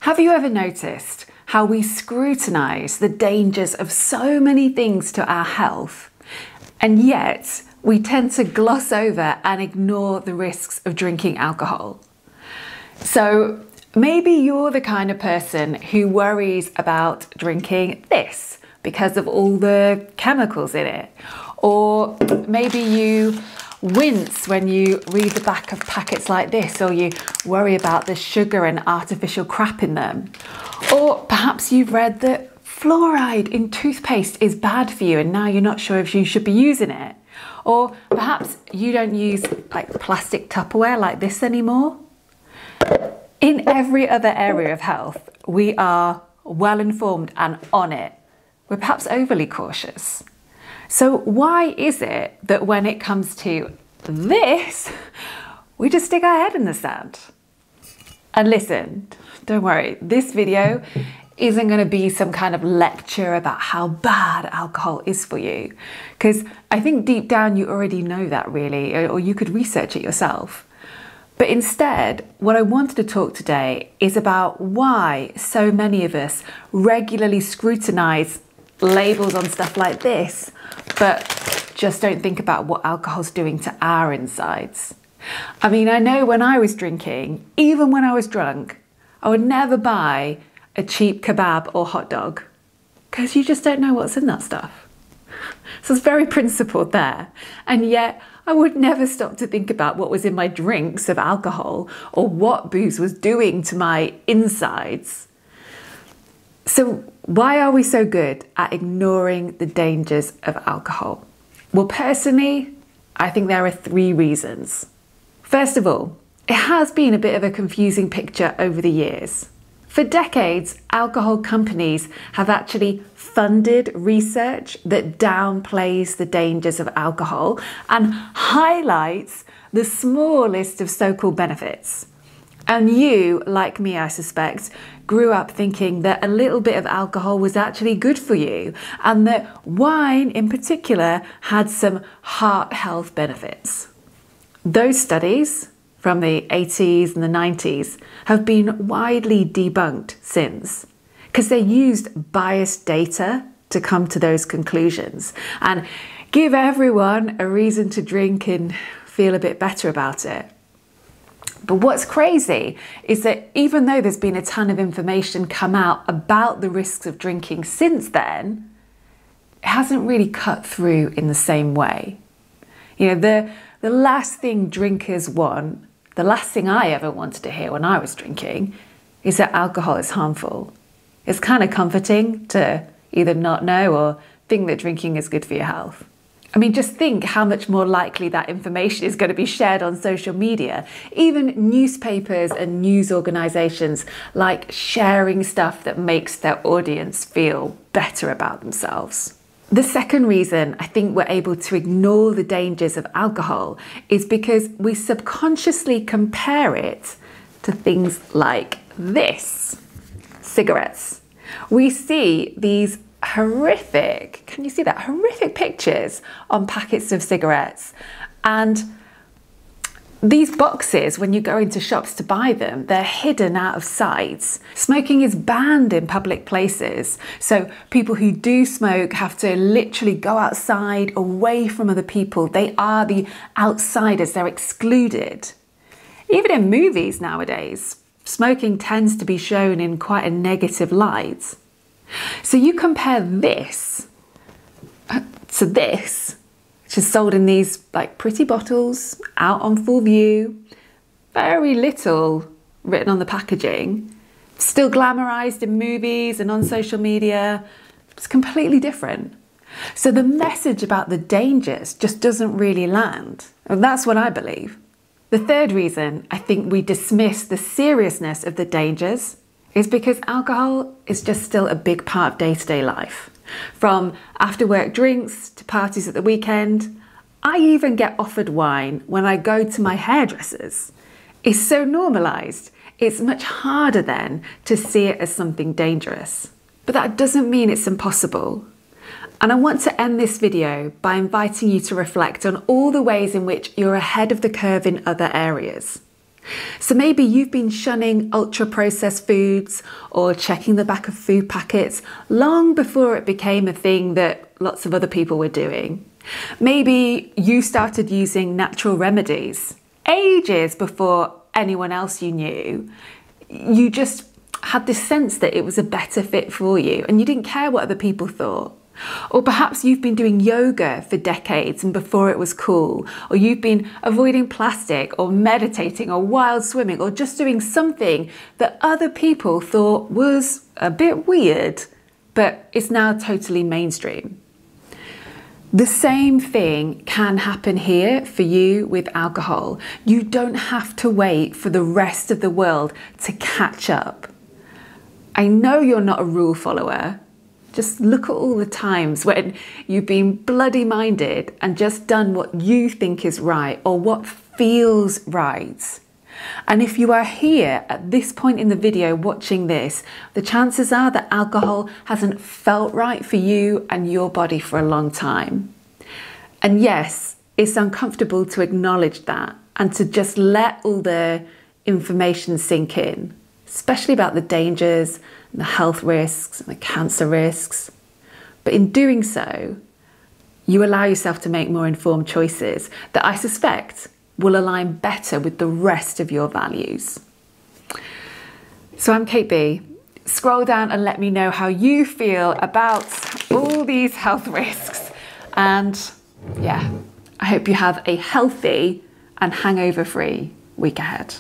Have you ever noticed how we scrutinise the dangers of so many things to our health, and yet we tend to gloss over and ignore the risks of drinking alcohol? So maybe you're the kind of person who worries about drinking this because of all the chemicals in it. Or maybe you wince when you read the back of packets like this, or you worry about the sugar and artificial crap in them. Or perhaps you've read that fluoride in toothpaste is bad for you and now you're not sure if you should be using it. Or perhaps you don't use like plastic Tupperware like this anymore. In every other area of health, we are well informed and on it. We're perhaps overly cautious. So why is it that when it comes to this, we just stick our head in the sand? And listen, don't worry, this video isn't going to be some kind of lecture about how bad alcohol is for you, because I think deep down you already know that really, or you could research it yourself. But instead, what I wanted to talk today is about why so many of us regularly scrutinise labels on stuff like this, but just don't think about what alcohol's doing to our insides. I mean, I know when I was drinking, even when I was drunk, I would never buy a cheap kebab or hot dog because you just don't know what's in that stuff. So it's very principled there. And yet I would never stop to think about what was in my drinks of alcohol or what booze was doing to my insides. So why are we so good at ignoring the dangers of alcohol? Well, personally, I think there are 3 reasons. First of all, it has been a bit of a confusing picture over the years. For decades, alcohol companies have actually funded research that downplays the dangers of alcohol and highlights the small list of so-called benefits. And you, like me, I suspect, grew up thinking that a little bit of alcohol was actually good for you, and that wine in particular had some heart health benefits. Those studies from the 80s and the 90s have been widely debunked since, because they used biased data to come to those conclusions and give everyone a reason to drink and feel a bit better about it. But what's crazy is that even though there's been a ton of information come out about the risks of drinking since then, it hasn't really cut through in the same way. You know, the last thing drinkers want, the last thing I ever wanted to hear when I was drinking, is that alcohol is harmful. It's kind of comforting to either not know or think that drinking is good for your health. I mean, just think how much more likely that information is going to be shared on social media. Even newspapers and news organisations like sharing stuff that makes their audience feel better about themselves. The second reason I think we're able to ignore the dangers of alcohol is because we subconsciously compare it to things like this: cigarettes. We see these horrific, can you see that? Horrific pictures on packets of cigarettes. And these boxes, when you go into shops to buy them, they're hidden out of sight. Smoking is banned in public places. So people who do smoke have to literally go outside, away from other people. They are the outsiders, they're excluded. Even in movies nowadays, smoking tends to be shown in quite a negative light. So you compare this to this, which is sold in these like pretty bottles out on full view, very little written on the packaging, still glamorized in movies and on social media. It's completely different. So the message about the dangers just doesn't really land. And that's what I believe. The third reason I think we dismiss the seriousness of the dangers is because alcohol is just still a big part of day-to-day life. From after work drinks to parties at the weekend, I even get offered wine when I go to my hairdressers. It's so normalised, it's much harder then to see it as something dangerous. But that doesn't mean it's impossible. And I want to end this video by inviting you to reflect on all the ways in which you're ahead of the curve in other areas. So maybe you've been shunning ultra-processed foods or checking the back of food packets long before it became a thing that lots of other people were doing. Maybe you started using natural remedies ages before anyone else you knew. You just had this sense that it was a better fit for you and you didn't care what other people thought. Or perhaps you've been doing yoga for decades and before it was cool, or you've been avoiding plastic or meditating or wild swimming or just doing something that other people thought was a bit weird, but it's now totally mainstream. The same thing can happen here for you with alcohol. You don't have to wait for the rest of the world to catch up. I know you're not a rule follower. Just look at all the times when you've been bloody minded and just done what you think is right or what feels right. And if you are here at this point in the video watching this, the chances are that alcohol hasn't felt right for you and your body for a long time. And yes, it's uncomfortable to acknowledge that and to just let all the information sink in, especially about the dangers and the health risks and the cancer risks. But in doing so, you allow yourself to make more informed choices that I suspect will align better with the rest of your values. So I'm Kate B. Scroll down and let me know how you feel about all these health risks. And yeah, I hope you have a healthy and hangover-free week ahead.